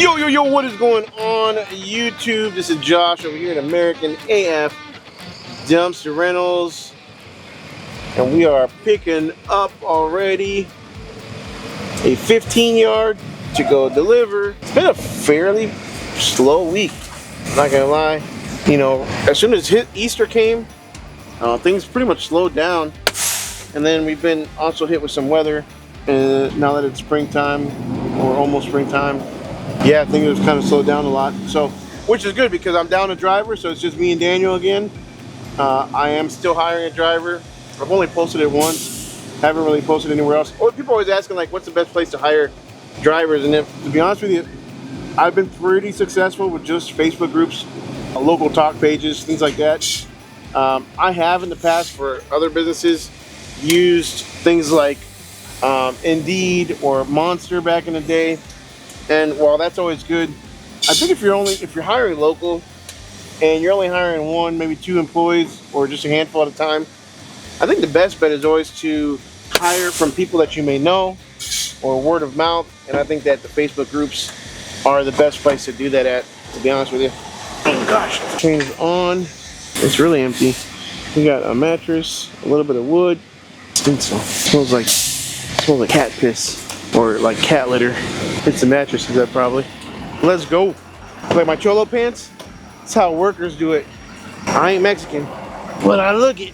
Yo, what is going on YouTube? This is Josh over here at American AF Dumpster Rentals, and we are picking up already a 15-yard to go deliver. It's been a fairly slow week, not gonna lie. You know, as soon as Easter came, things pretty much slowed down, and then we've been also hit with some weather. And now that it's springtime, or almost springtime, yeah, things have kind of slowed down a lot. So, which is good because I'm down a driver, so it's just me and Daniel again. I am still hiring a driver. I've only posted it once. Haven't really posted anywhere else. Or people are always asking like, what's the best place to hire drivers? And if, to be honest with you, I've been pretty successful with just Facebook groups, local talk pages, things like that. I have in the past for other businesses used things like Indeed or Monster back in the day, and while that's always good, I think if you're hiring local and you're only hiring one, maybe two employees, or just a handful at a time, I think the best bet is always to hire from people that you may know or word of mouth. And I think that the Facebook groups are the best place to do that at, to be honest with you. Oh gosh, train is on. It's really empty. We got a mattress, a little bit of wood. Smells like cat piss or like cat litter. It's the mattresses that probably. Let's go. Like my cholo pants, that's how workers do it. I ain't Mexican, but I look it.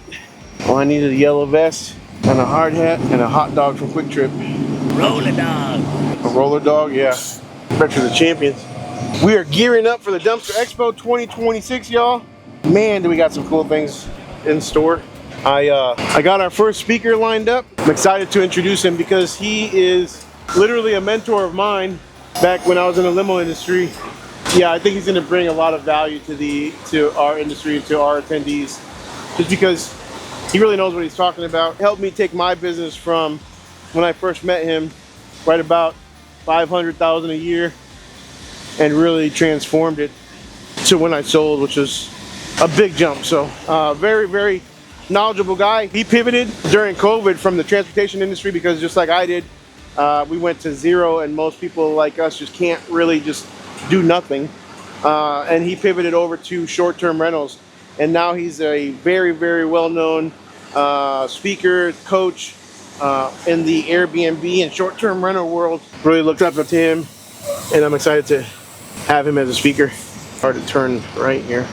All I need is a yellow vest and a hard hat and a hot dog from Quick Trip. Roller dog. A roller dog, yeah. Breakfast of the Champions. We are gearing up for the Dumpster Expo 2026, y'all. Man, do we got some cool things in store. I got our first speaker lined up. I'm excited to introduce him because he is literally a mentor of mine back when I was in the limo industry. Yeah, I think he's going to bring a lot of value to our industry, to our attendees, just because he really knows what he's talking about. Helped me take my business from when I first met him, right about $500,000 a year, and really transformed it to when I sold, which was a big jump. So very, very knowledgeable guy. He pivoted during COVID from the transportation industry because just like I did, we went to zero, and most people like us just can't really just do nothing. And he pivoted over to short-term rentals, and now he's a very, very well-known speaker, coach in the Airbnb and short-term rental world. Really looked up to him, and I'm excited to have him as a speaker. Hard to turn right here.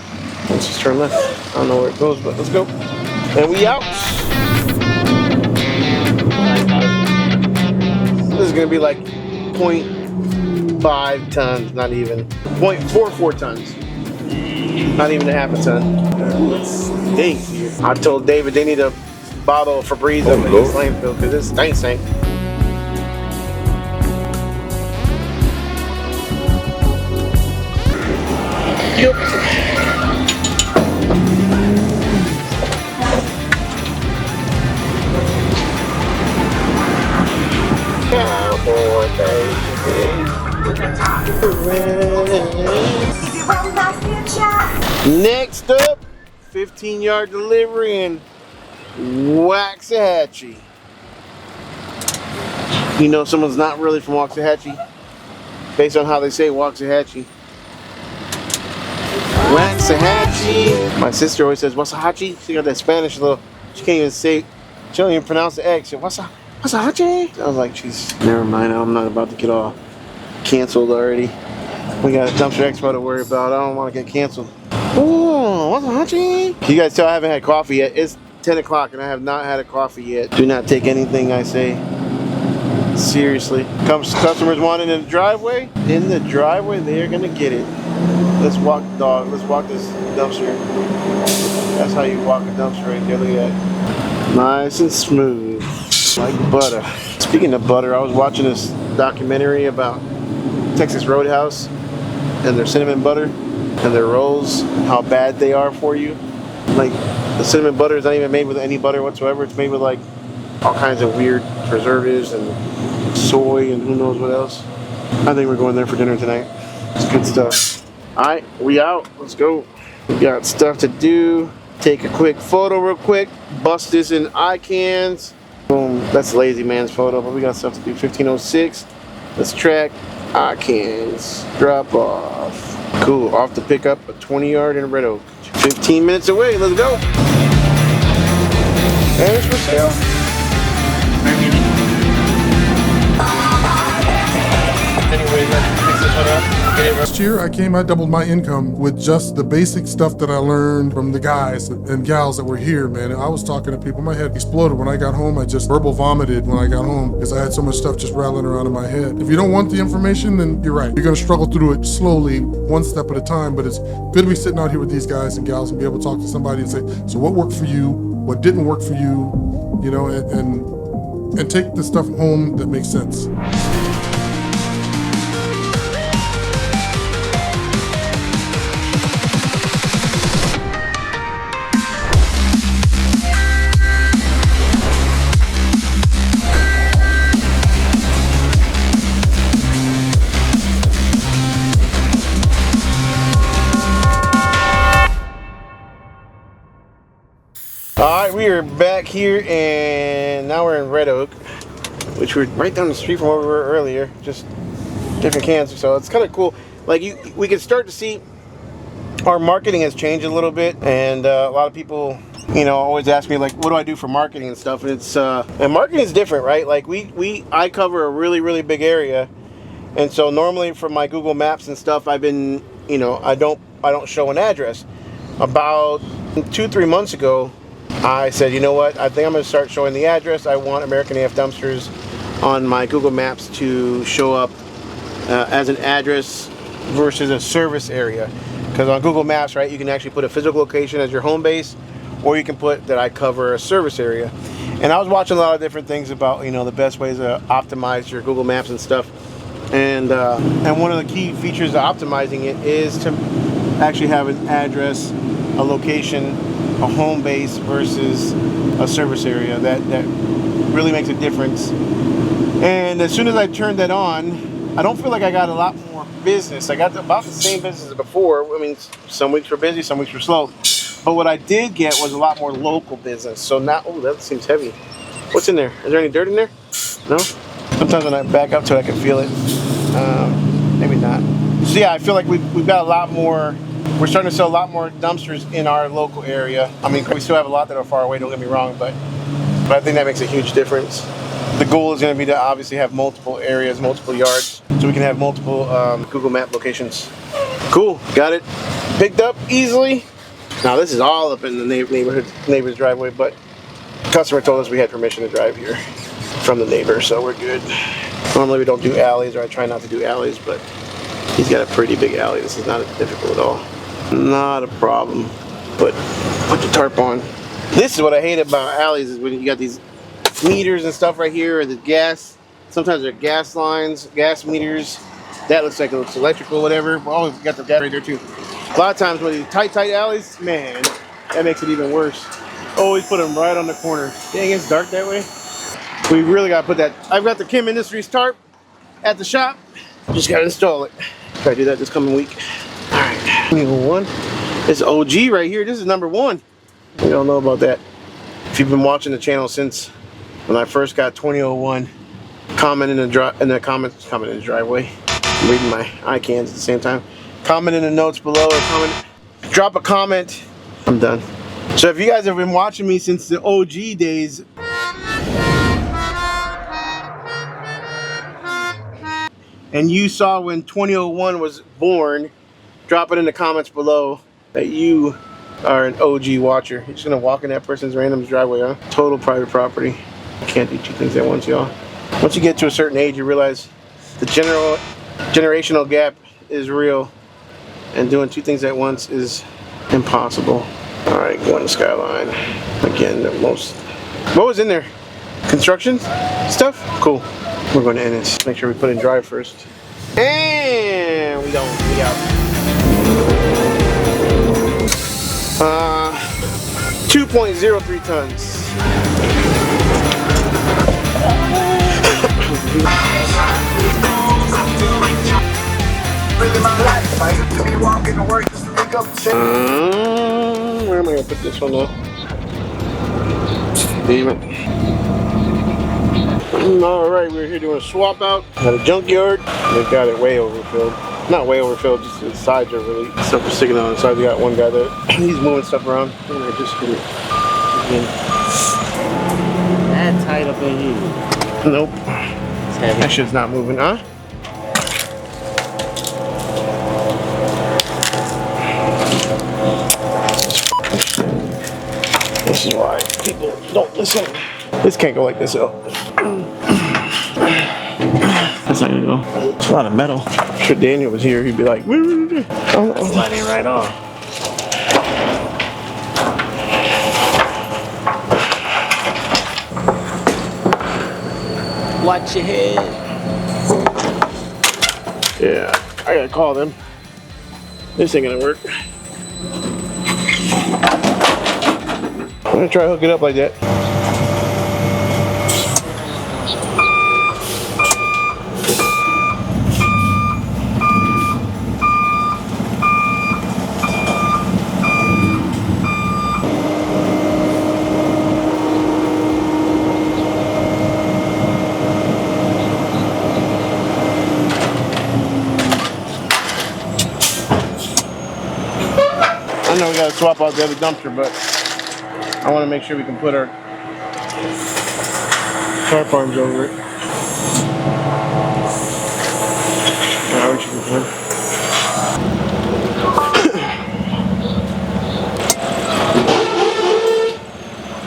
Let's just turn left. I don't know where it goes, but let's go. And we out. This is gonna be like 0.5 tons, not even 0.44 tons. Not even a half a ton. It stinks here. I told David they need a bottle of Febreze up in this landfill because it's stank. Yep. Next up, 15-yard delivery in Waxahachie. You know someone's not really from Waxahachie based on how they say Waxahachie. Waxahachie. My sister always says Waxahachie. She got that Spanish little, she can't even say, she don't even pronounce the X. Waxahachie. I was like, jeez, never mind. I'm not about to get all canceled already. We got a Dumpster Expo to worry about. I don't want to get canceled. Oh, Waxahachie. You guys tell I haven't had coffee yet. It's 10 o'clock and I have not had a coffee yet. Do not take anything I say seriously. Customers want it in the driveway. In the driveway, they're gonna get it. Let's walk the dog. Let's walk this dumpster. That's how you walk a dumpster right there. Look at that. Nice and smooth. Like butter. Speaking of butter, I was watching this documentary about Texas Roadhouse and their cinnamon butter and their rolls, how bad they are for you. Like, the cinnamon butter is not even made with any butter whatsoever. It's made with like all kinds of weird preservatives and soy and who knows what else. I think we're going there for dinner tonight. It's good stuff. Alright, we out. Let's go. We got stuff to do. Take a quick photo real quick. Bust this in icons. Boom. That's Lazy Man's photo, but we got stuff to do. 1506. Let's track I cans. Drop off. Cool. Off to pick up a 20-yard in Red Oak. 15 minutes away. Let's go. And it's for sale. Anyways, let's fix this one up. Last year, I doubled my income with just the basic stuff that I learned from the guys and gals that were here, man. I was talking to people, my head exploded. When I got home, I just verbal vomited when I got home because I had so much stuff just rattling around in my head. If you don't want the information, then you're right. You're gonna struggle through it slowly, one step at a time, but it's good to be sitting out here with these guys and gals and be able to talk to somebody and say, so what worked for you? What didn't work for you? You know, and take the stuff home that makes sense. Alright, we are back here and now we're in Red Oak, which we're right down the street from where we were earlier, just different cans, so it's kind of cool. Like we can start to see our marketing has changed a little bit, and a lot of people, you know, always ask me like, what do I do for marketing and stuff, and it's and marketing is different, right? Like I cover a really big area, and so normally from my Google Maps and stuff, I've been, you know, I don't show an address. About 2-3 months ago, I said, you know what, I think I'm going to start showing the address. I want American AF Dumpsters on my Google Maps to show up as an address versus a service area. Because on Google Maps, right, you can actually put a physical location as your home base, or you can put that I cover a service area. And I was watching a lot of different things about, you know, the best ways to optimize your Google Maps and stuff. And one of the key features of optimizing it is to actually have an address, a location, a home base versus a service area. That really makes a difference. And as soon as I turned that on, I don't feel like I got a lot more business. I got about the same business as before. I mean, some weeks were busy, some weeks were slow. But what I did get was a lot more local business. So now, oh, that seems heavy. What's in there? Is there any dirt in there? No? Sometimes when I back up to it, I can feel it. Maybe not. So yeah, I feel like we've got a lot more. We're starting to sell a lot more dumpsters in our local area. I mean, we still have a lot that are far away, don't get me wrong, but I think that makes a huge difference. The goal is going to be to obviously have multiple areas, multiple yards, so we can have multiple Google Map locations. Cool, got it picked up easily. Now this is all up in the neighbor's driveway, but the customer told us we had permission to drive here from the neighbor, so we're good. Normally we don't do alleys, or I try not to do alleys, but he's got a pretty big alley. This is not difficult at all. Not a problem. But put the tarp on. This is what I hate about alleys, is when you got these meters and stuff right here, or the gas. Sometimes they're gas lines, gas meters. That looks like it's electrical, whatever. Well, always got the gas right there too. A lot of times with these tight alleys, man, that makes it even worse. Always put them right on the corner. Dang, it's dark that way. We really got to put that. I've got the Kim Industries tarp at the shop. Just got to install it. Try to do that this coming week. All right, 2001. This OG right here. This is #1. We don't know about that. If you've been watching the channel since when I first got 2001, comment in the driveway. I'm reading my icans at the same time. Comment in the notes below, or drop a comment. I'm done. So if you guys have been watching me since the OG days, and you saw when 2001 was born, drop it in the comments below that you are an OG watcher. You're just gonna walk in that person's random driveway, huh? Total private property. You can't do two things at once, y'all. Once you get to a certain age, you realize the generational gap is real, and doing two things at once is impossible. All right, going to Skyline. Again, what was in there? Construction stuff? Cool. We're going to end this. Make sure we put in drive first. And we out. 2.03 tons. Where am I going to put this one now? Damn it. All right, we're here doing a swap out at a junkyard. They've got it way overfilled. Not way overfilled, just the sides are really, stuff is sticking on the side. We got one guy that he's moving stuff around. And I just hit it again. That tight up in here. Nope. It's heavy. That shit's not moving, huh? This is why people don't listen. This can't go like this though. That's not gonna go. It's a lot of metal. I'm sure Daniel was here, he'd be like, It's sliding right off. Watch your head. yeah, I gotta call them. This ain't gonna work. I'm gonna try to hook it up like that. I know we gotta swap out the other dumpster, but I want to make sure we can put our tarp arms over it. Yeah, we should be fine.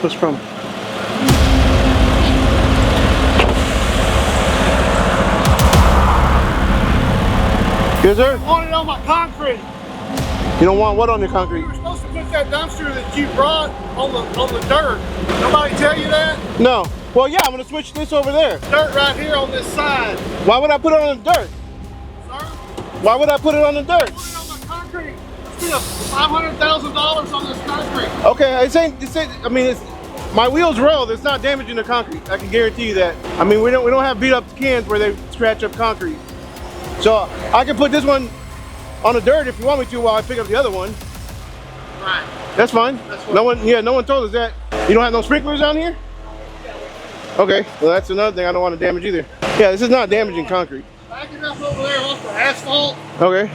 What's the problem? Yes, sir? I want it on my concrete. You don't want what on your concrete? You were supposed to put that dumpster that you brought on the dirt. Nobody tell you that? No. Well, yeah, I'm gonna switch this over there. Dirt right here on this side. Why would I put it on the dirt? Sir? Why would I put it on the dirt? Put it on my concrete. Spent $500,000 on this concrete. Okay, I mean, it's my wheels roll. It's not damaging the concrete. I can guarantee you that. I mean, we don't have beat up cans where they scratch up concrete. So I can put this one on the dirt if you want me to while I pick up the other one. Right. That's fine. That's what No one told us that. You don't have no sprinklers down here? Okay, well that's another thing I don't want to damage either. Yeah, this is not damaging concrete. Back it up over there off the asphalt. Okay.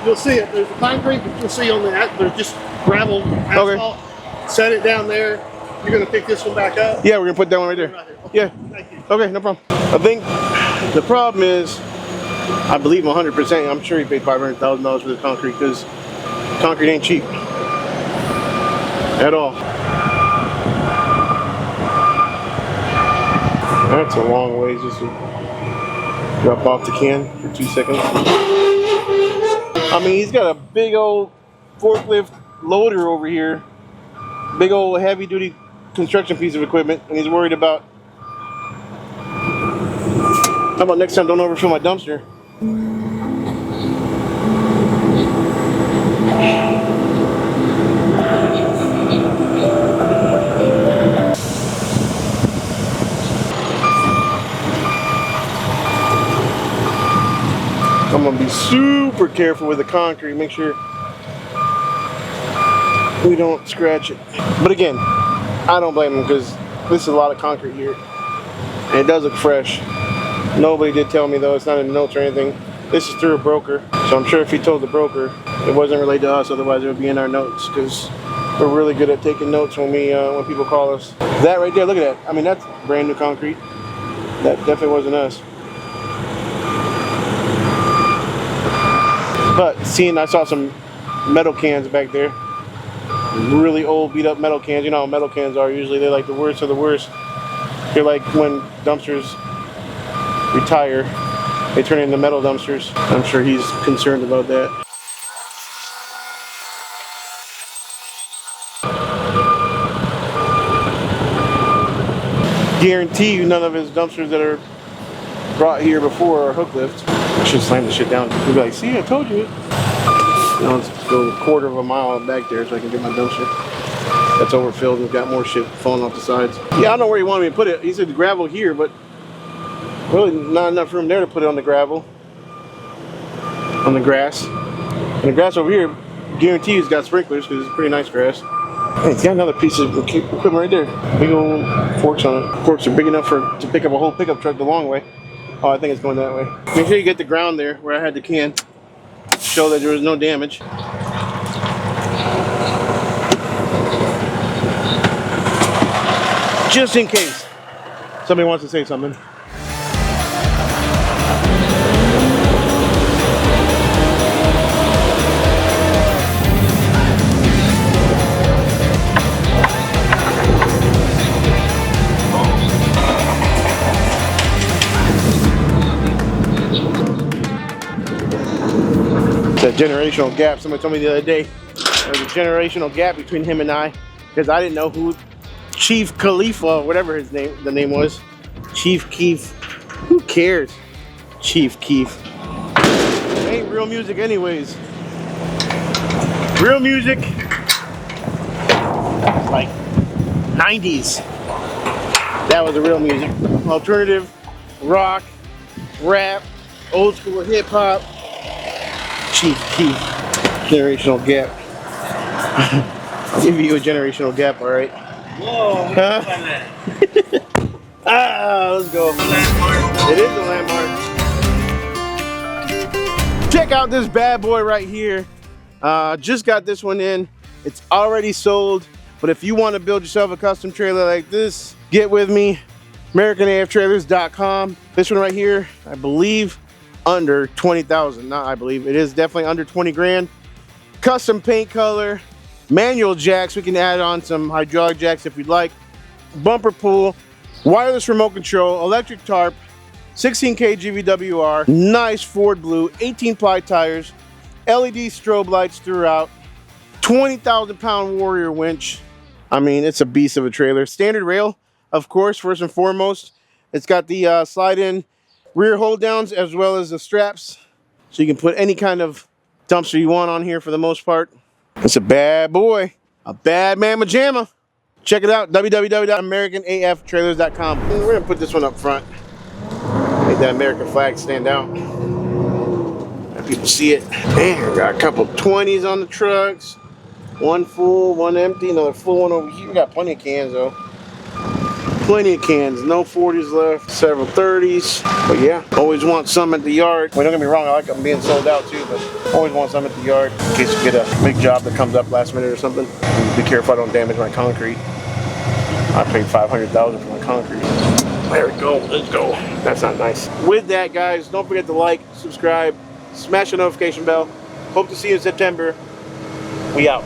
You'll see it. There's the concrete, but you'll see on that there's just gravel asphalt. Set it down there. You're gonna pick this one back up. Yeah, we're gonna put that one right there. Right here. Yeah. Thank you. Okay, no problem. I think the problem is, I believe 100%. I'm sure he paid $500,000 for this concrete because concrete ain't cheap at all. That's a long ways just to drop off the can for 2 seconds. I mean, he's got a big old forklift loader over here, big old heavy duty construction piece of equipment, and he's worried about, how about next time don't overfill my dumpster? I'm gonna be super careful with the concrete, make sure we don't scratch it. But again, I don't blame him because this is a lot of concrete here. And it does look fresh. Nobody did tell me though, it's not in the notes or anything. This is through a broker. So I'm sure if he told the broker, it wasn't related to us, otherwise it would be in our notes because we're really good at taking notes when when people call us. That right there, look at that. I mean, that's brand new concrete. That definitely wasn't us. But seeing, I saw some metal cans back there. Really old beat up metal cans. You know how metal cans are usually. They're like the worst of the worst. They're like when dumpsters retire, they turn into metal dumpsters. I'm sure he's concerned about that. Guarantee you none of his dumpsters that are brought here before are hook lift. I should slam the shit down. He'll be like, see, I told you. Now let's go a quarter of a mile back there so I can get my dumpster. That's overfilled. We've got more shit falling off the sides. Yeah, I don't know where he wanted me to put it. He said gravel here, but really not enough room there to put it on the gravel. On the grass. And the grass over here, guarantee he's got sprinklers because it's pretty nice grass. Hey, it's got another piece of equipment right there. Big old forks on it. Forks are big enough to pick up a whole pickup truck the long way. Oh, I think it's going that way. Make sure you get the ground there where I had the can. Show that there was no damage. Just in case somebody wants to say something. It's a generational gap. Somebody told me the other day there was a generational gap between him and I, because I didn't know who Chief Khalifa, whatever the name was. Chief Keef. Who cares? Chief Keef. It ain't real music anyways. Real music, like 90s. That was the real music. Alternative, rock, rap, old school hip hop. Chief Keef. Generational gap. I'll give you a generational gap, alright? Whoa, Huh? Let's go. It is a landmark. Check out this bad boy right here. Just got this one in. It's already sold, but if you want to build yourself a custom trailer like this, get with me. AmericanAFTrailers.com. This one right here, I believe, under 20,000. Not I believe, it is definitely under 20 grand. Custom paint color, manual jacks. We can add on some hydraulic jacks if you'd like. Bumper pull, wireless remote control, electric tarp, 16K GVWR, nice Ford blue, 18 ply tires, LED strobe lights throughout, 20,000 pound Warrior winch. I mean, it's a beast of a trailer. Standard rail, of course, first and foremost. It's got the slide in rear hold downs as well as the straps. So you can put any kind of dumpster you want on here for the most part. It's a bad boy, a bad mamma jamma. Check it out, www.americanaftrailers.com. We're gonna put this one up front. Make that American flag stand out. Let people see it. Man, got a couple 20s on the trucks. One full, one empty, another full one over here. We got plenty of cans though. Plenty of cans, no 40s left, several 30s. But yeah, always want some at the yard. Well, don't get me wrong, I like them being sold out too, but always want some at the yard in case you get a big job that comes up last minute or something. Be careful I don't damage my concrete. I paid $500,000 for my concrete. There we go, let's go. That's not nice. With that, guys, don't forget to like, subscribe, smash the notification bell. Hope to see you in September. We out.